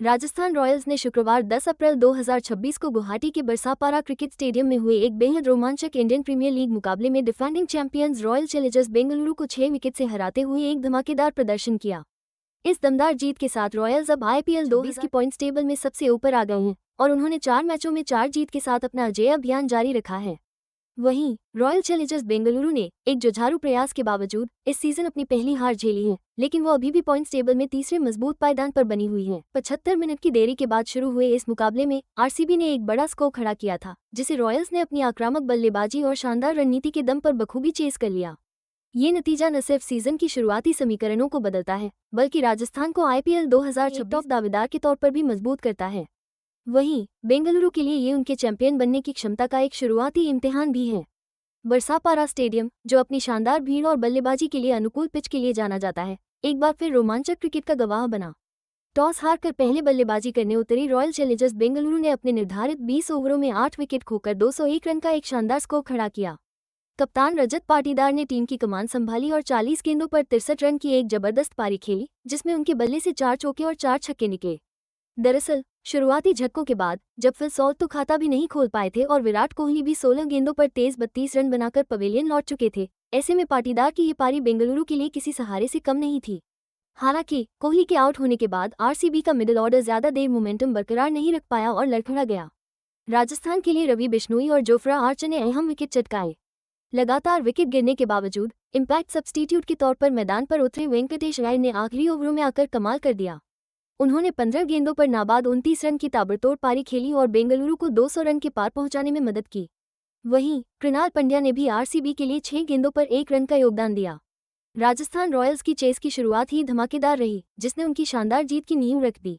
Rajasthan Royals ने शुक्रवार 10 अप्रैल 2026 को गुवाहाटी के बरसापारा क्रिकेट स्टेडियम में हुए एक बेहद रोमांचक इंडियन प्रीमियर लीग मुकाबले में defending champions royal Challengers Bengaluru को 6 विकेट से हराते हुए एक धमाकेदार प्रदर्शन किया। इस दमदार जीत के साथ रॉयल्स अब IPL 2026 की पॉइंट्स टेबल में सबसे ऊपर आ गए हैं और उन्होंने 4 मैचों में 4 जीत के साथ अपना अजेय अभियान जारी रखा है। वहीं रॉयल चैलेंजर्स बेंगलुरु ने एक जुझारू प्रयास के बावजूद इस सीजन अपनी पहली हार झेली है, लेकिन वो अभी भी पॉइंट्स टेबल में तीसरे मजबूत पायदान पर बनी हुई है। 75 मिनट की देरी के बाद शुरू हुए इस मुकाबले में RCB ने एक बड़ा स्कोर खड़ा किया था, जिसे रॉयल्स ने अपनी आक्रामक बल्लेबाजी और शानदार रणनीति के दम पर बखूबी चेस कर लिया। ये नतीजा न सिर्फ सीजन की शुरुआती समीकरणों को बदलता है, बल्कि राजस्थान को IPL 2026 टॉप दावेदार के तौर पर भी मजबूत करता है। वहीं बेंगलुरु के लिए ये उनके चैंपियन बनने की क्षमता का एक शुरुआती इम्तिहान भी है। बरसापारा स्टेडियम, जो अपनी शानदार भीड़ और बल्लेबाजी के लिए अनुकूल पिच के लिए जाना जाता है, एक बार फिर रोमांचक क्रिकेट का गवाह बना। टॉस हारकर पहले बल्लेबाजी करने उतरी रॉयल चैलेंजर्स बेंगलुरु ने अपने निर्धारित 20 ओवरों में 8 विकेट खोकर 201 रन का एक शानदार स्कोर खड़ा किया। कप्तान रजत पाटीदार ने टीम की कमान संभाली और 40 गेंदों पर 63 रन की एक जबरदस्त पारी खेली, जिसमें उनके बल्ले से 4 चौके और 4 छक्के निकले। दरअसल शुरुआती झटकों के बाद जब फिल सॉल्ट तो खाता भी नहीं खोल पाए थे और विराट कोहली भी 16 गेंदों पर तेज 32 रन बनाकर पवेलियन लौट चुके थे, ऐसे में पाटीदार की ये पारी बेंगलुरु के लिए किसी सहारे से कम नहीं थी। हालांकि कोहली के आउट होने के बाद RCB का मिडिल ऑर्डर ज्यादा देर मोमेंटम बरकरार नहीं रख पाया और लड़खड़ा गया। राजस्थान के लिए रवि बिश्नोई और जोफ्रा आर्चर ने अहम विकेट चटकाए। लगातार विकेट गिरने के बावजूद इम्पैक्ट सब्स्टिट्यूट के तौर पर मैदान पर उतरे वेंकटेश अय्यर ने आखिरी ओवरों में आकर कमाल कर दिया। उन्होंने 15 गेंदों पर नाबाद 29 रन की ताबड़तोड़ पारी खेली और बेंगलुरु को 200 रन के पार पहुंचाने में मदद की। वहीं कृणाल पंड्या ने भी RCB के लिए 6 गेंदों पर 1 रन का योगदान दिया। राजस्थान रॉयल्स की चेस की शुरुआत ही धमाकेदार रही, जिसने उनकी शानदार जीत की नींव रख दी।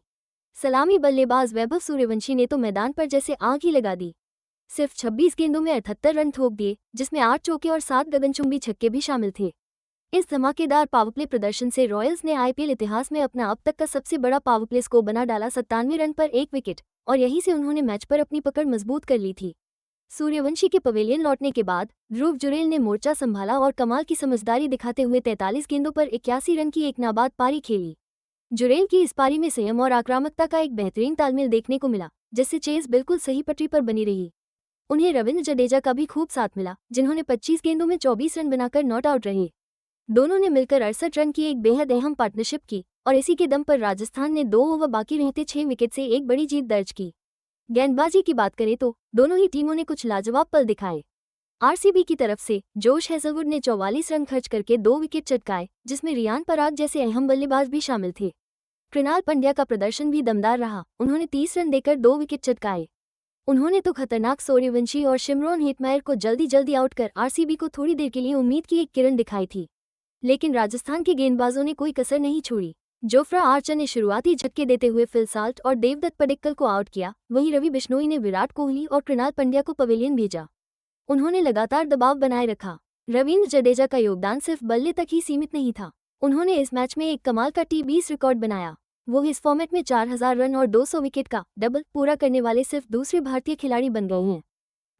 सलामी बल्लेबाज वैभव सूर्यवंशी ने तो मैदान पर जैसे आग ही लगा दी। सिर्फ 26 गेंदों में 78 रन ठोक दिए, जिसमें 8 चौके और 7 गगनचुंबी छक्के भी शामिल थे। इस धमाकेदार पावरप्ले प्रदर्शन से रॉयल्स ने IPL इतिहास में अपना अब तक का सबसे बड़ा पावरप्ले स्कोर बना डाला। 97 रन पर 1 विकेट, और यहीं से उन्होंने मैच पर अपनी पकड़ मजबूत कर ली थी। सूर्यवंशी के पवेलियन लौटने के बाद ध्रुव जुरेल ने मोर्चा संभाला और कमाल की समझदारी दिखाते हुए 43 गेंदों पर 81 रन की एक नाबाद पारी खेली। जुरेल की इस पारी में संयम और आक्रामकता का एक बेहतरीन तालमेल देखने को मिला, जिससे चेस बिल्कुल सही पटरी पर बनी रही। उन्हें रविंद्र जडेजा का भी खूब साथ मिला, जिन्होंने 25 गेंदों में 24 रन बनाकर नॉट आउट रहे। दोनों ने मिलकर 68 रन की एक बेहद अहम पार्टनरशिप की और इसी के दम पर राजस्थान ने 2 ओवर बाकी रहते 6 विकेट से एक बड़ी जीत दर्ज की। गेंदबाजी की बात करें तो दोनों ही टीमों ने कुछ लाजवाब पल दिखाए। RCB की तरफ से जोश हेजलवुड ने 44 रन खर्च करके 2 विकेट चटकाए, जिसमें रियान पराग जैसे अहम बल्लेबाज भी शामिल थे। कृणाल पंड्या का प्रदर्शन भी दमदार रहा, उन्होंने 30 रन देकर 2 विकेट चटकाए। उन्होंने तो खतरनाक सूर्यवंशी और शिमरॉन हेटमायर को जल्दी ऑउट कर RCB को थोड़ी देर के लिए उम्मीद की एक किरण दिखाई थी। लेकिन राजस्थान के गेंदबाजों ने कोई कसर नहीं छोड़ी। जोफ्रा आर्चर ने शुरुआती झटके देते हुए फिल सॉल्ट और देवदत्त पडिक्कल को आउट किया। वहीं रवि बिश्नोई ने विराट कोहली और कृणाल पंड्या को पवेलियन भेजा। उन्होंने लगातार दबाव बनाए रखा। रविंद्र जडेजा का योगदान सिर्फ बल्ले तक ही सीमित नहीं था, उन्होंने इस मैच में एक कमाल का T20 रिकॉर्ड बनाया। वो इस फॉर्मेट में 4000 रन और 200 विकेट का डबल पूरा करने वाले सिर्फ दूसरे भारतीय खिलाड़ी बन गए हैं।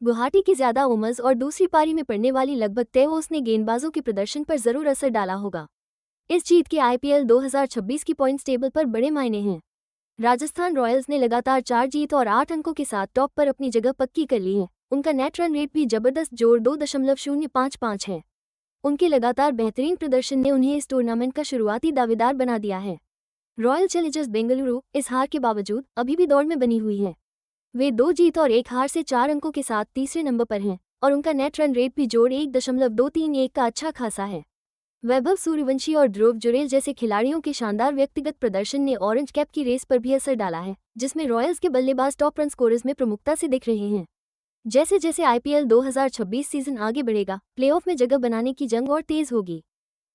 गुवाहाटी की ज्यादा उमस और दूसरी पारी में पड़ने वाली लगभग तय ओस ने गेंदबाजों के प्रदर्शन पर जरूर असर डाला होगा। इस जीत के IPL 2026 की पॉइंट्स टेबल पर बड़े मायने हैं। राजस्थान रॉयल्स ने लगातार 4 जीत और 8 अंकों के साथ टॉप पर अपनी जगह पक्की कर ली है। उनका नेट रन रेट भी जबरदस्त जोड़ 2.055 है। उनके लगातार बेहतरीन प्रदर्शन ने उन्हें इस टूर्नामेंट का शुरुआती दावेदार बना दिया है। रॉयल चैलेंजर्स बेंगलुरु इस हार के बावजूद अभी भी दौड़ में बनी हुई है। वे 2 जीत और 1 हार से 4 अंकों के साथ तीसरे नंबर पर हैं और उनका नेट रन रेट भी जोड़ 1.231 का अच्छा खासा है। वैभव सूर्यवंशी और ध्रुव जुरेल जैसे खिलाड़ियों के शानदार व्यक्तिगत प्रदर्शन ने ऑरेंज कैप की रेस पर भी असर डाला है, जिसमें रॉयल्स के बल्लेबाज टॉप रन स्कोरर्स में प्रमुखता से दिख रहे हैं। जैसे जैसे IPL 2026 सीजन आगे बढ़ेगा, प्लेऑफ में जगह बनाने की जंग और तेज होगी।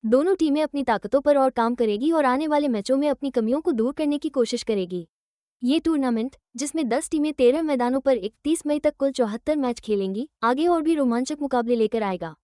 दोनों टीमें अपनी ताकतों पर और काम करेगी और आने वाले मैचों में अपनी कमियों को दूर करने की कोशिश करेगी। ये टूर्नामेंट, जिसमें 10 टीमें 13 मैदानों पर 31 मई तक कुल 74 मैच खेलेंगी, आगे और भी रोमांचक मुकाबले लेकर आएगा।